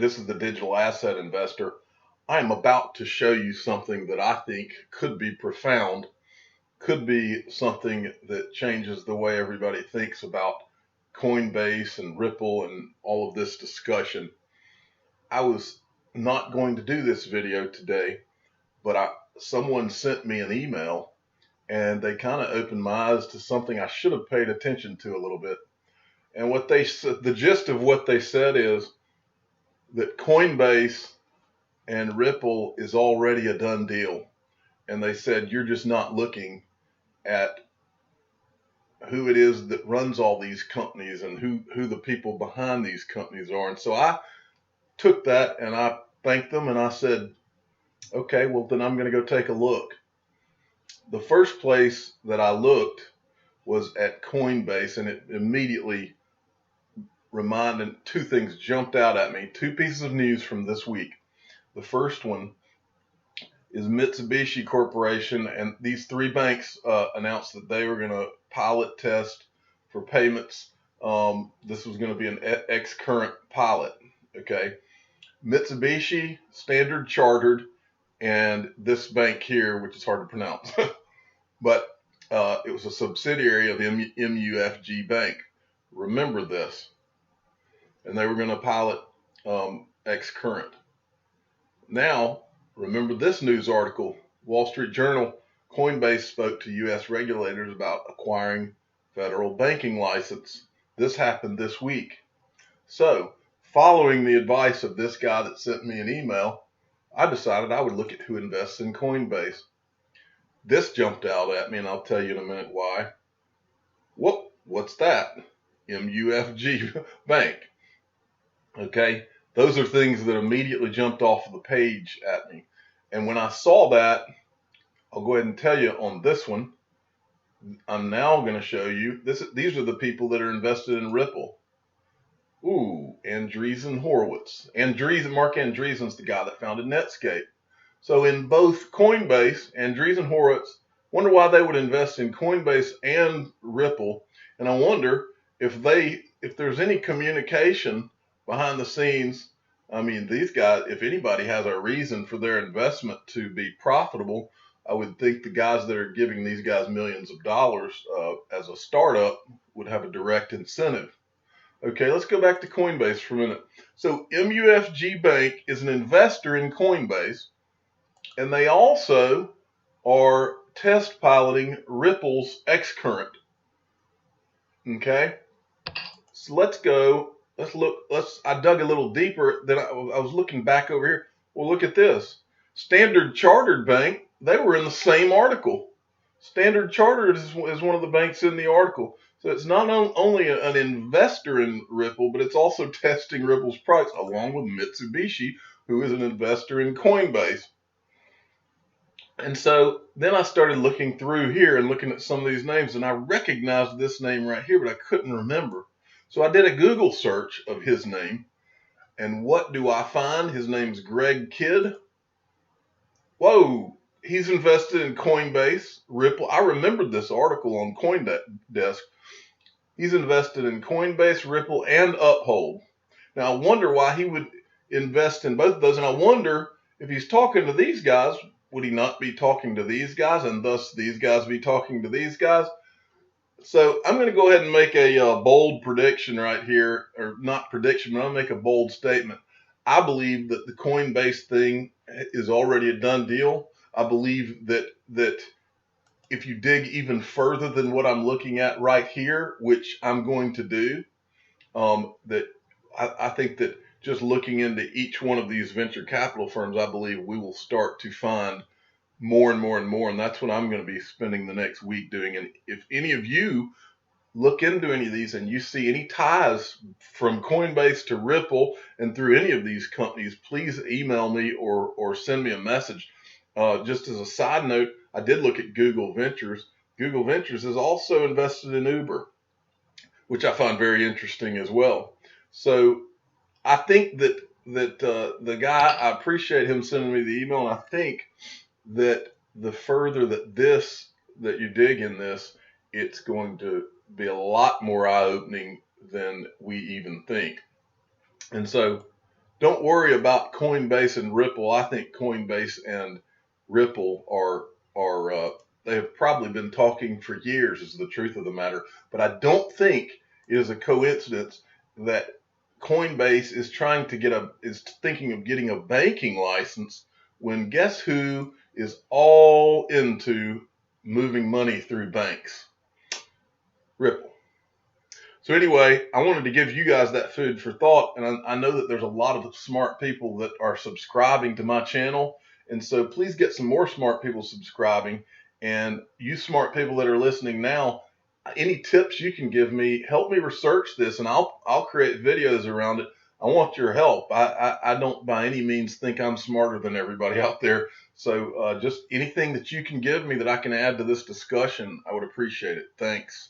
This is the digital asset investor. I am about to show you something that I think could be profound, could be something that changes the way everybody thinks about Coinbase and Ripple and all of this discussion. I was not going to do this video today, but someone sent me an email and they kind of opened my eyes to something I should have paid attention to a little bit. And what they said, the gist of what they said is that Coinbase and Ripple is already a done deal. And they said, you're just not looking at who it is that runs all these companies and who the people behind these companies are. And so I took that and I thanked them and I said, okay, well then I'm going to go take a look. The first place that I looked was at Coinbase, and it immediately reminded, two things jumped out at me, two pieces of news from this week. The first one is Mitsubishi Corporation, and these three banks announced that they were going to pilot test for payments. This was going to be an X-current pilot. Okay, Mitsubishi, Standard Chartered, and this bank here, which is hard to pronounce, but it was a subsidiary of MUFG Bank. Remember this. And they were going to pilot X-current. Now, remember this news article, Wall Street Journal, Coinbase spoke to U.S. regulators about acquiring federal banking license. This happened this week. So, following the advice of this guy that sent me an email, I decided I would look at who invests in Coinbase. This jumped out at me, and I'll tell you in a minute why. What's that? MUFG Bank. Okay, those are things that immediately jumped off of the page at me. And when I saw that, I'll go ahead and tell you on this one, I'm now going to show you, these are the people that are invested in Ripple. Ooh, Andreessen Horowitz. Mark Andreessen's the guy that founded Netscape. So in both Coinbase, Andreessen Horowitz, wonder why they would invest in Coinbase and Ripple. And I wonder if there's any communication behind the scenes. I mean, these guys, if anybody has a reason for their investment to be profitable, I would think the guys that are giving these guys millions of dollars as a startup would have a direct incentive. Okay, let's go back to Coinbase for a minute. So MUFG Bank is an investor in Coinbase, and they also are test piloting Ripple's X-current. Okay, so let's look. I dug a little deeper. Then I was looking back over here. Well, look at this. Standard Chartered Bank. They were in the same article. Standard Chartered is one of the banks in the article. So it's not only an investor in Ripple, but it's also testing Ripple's products along with Mitsubishi, who is an investor in Coinbase. And so then I started looking through here and looking at some of these names, and I recognized this name right here, but I couldn't remember. So I did a Google search of his name, and what do I find? His name's Greg Kidd. Whoa, he's invested in Coinbase, Ripple. I remembered this article on CoinDesk. He's invested in Coinbase, Ripple, and Uphold. Now I wonder why he would invest in both of those, and I wonder if he's talking to these guys, would he not be talking to these guys, and thus these guys be talking to these guys? So I'm going to go ahead and make a bold prediction right here, or not prediction, but I'll make a bold statement. I believe that the Coinbase thing is already a done deal. I believe that if you dig even further than what I'm looking at right here, which I'm going to do, that I think that just looking into each one of these venture capital firms, I believe we will start to find more and more and more, and that's what I'm going to be spending the next week doing. And if any of you look into any of these and you see any ties from Coinbase to Ripple and through any of these companies, please email me or send me a message. Just as a side note, I did look at Google Ventures. Google Ventures is also invested in Uber, which I find very interesting as well. So I think that the guy, I appreciate him sending me the email, and I think that the further that you dig in this, it's going to be a lot more eye-opening than we even think. And so don't worry about Coinbase and Ripple. I think Coinbase and Ripple are they have probably been talking for years, is the truth of the matter. But I don't think it is a coincidence that Coinbase is thinking of getting a banking license when guess who is all into moving money through banks? Ripple. So anyway, I wanted to give you guys that food for thought, and I know that there's a lot of smart people that are subscribing to my channel, and so please get some more smart people subscribing. And you smart people that are listening now, any tips you can give me, help me research this, and I'll create videos around it. I want your help. I don't by any means think I'm smarter than everybody out there. So just anything that you can give me that I can add to this discussion, I would appreciate it. Thanks.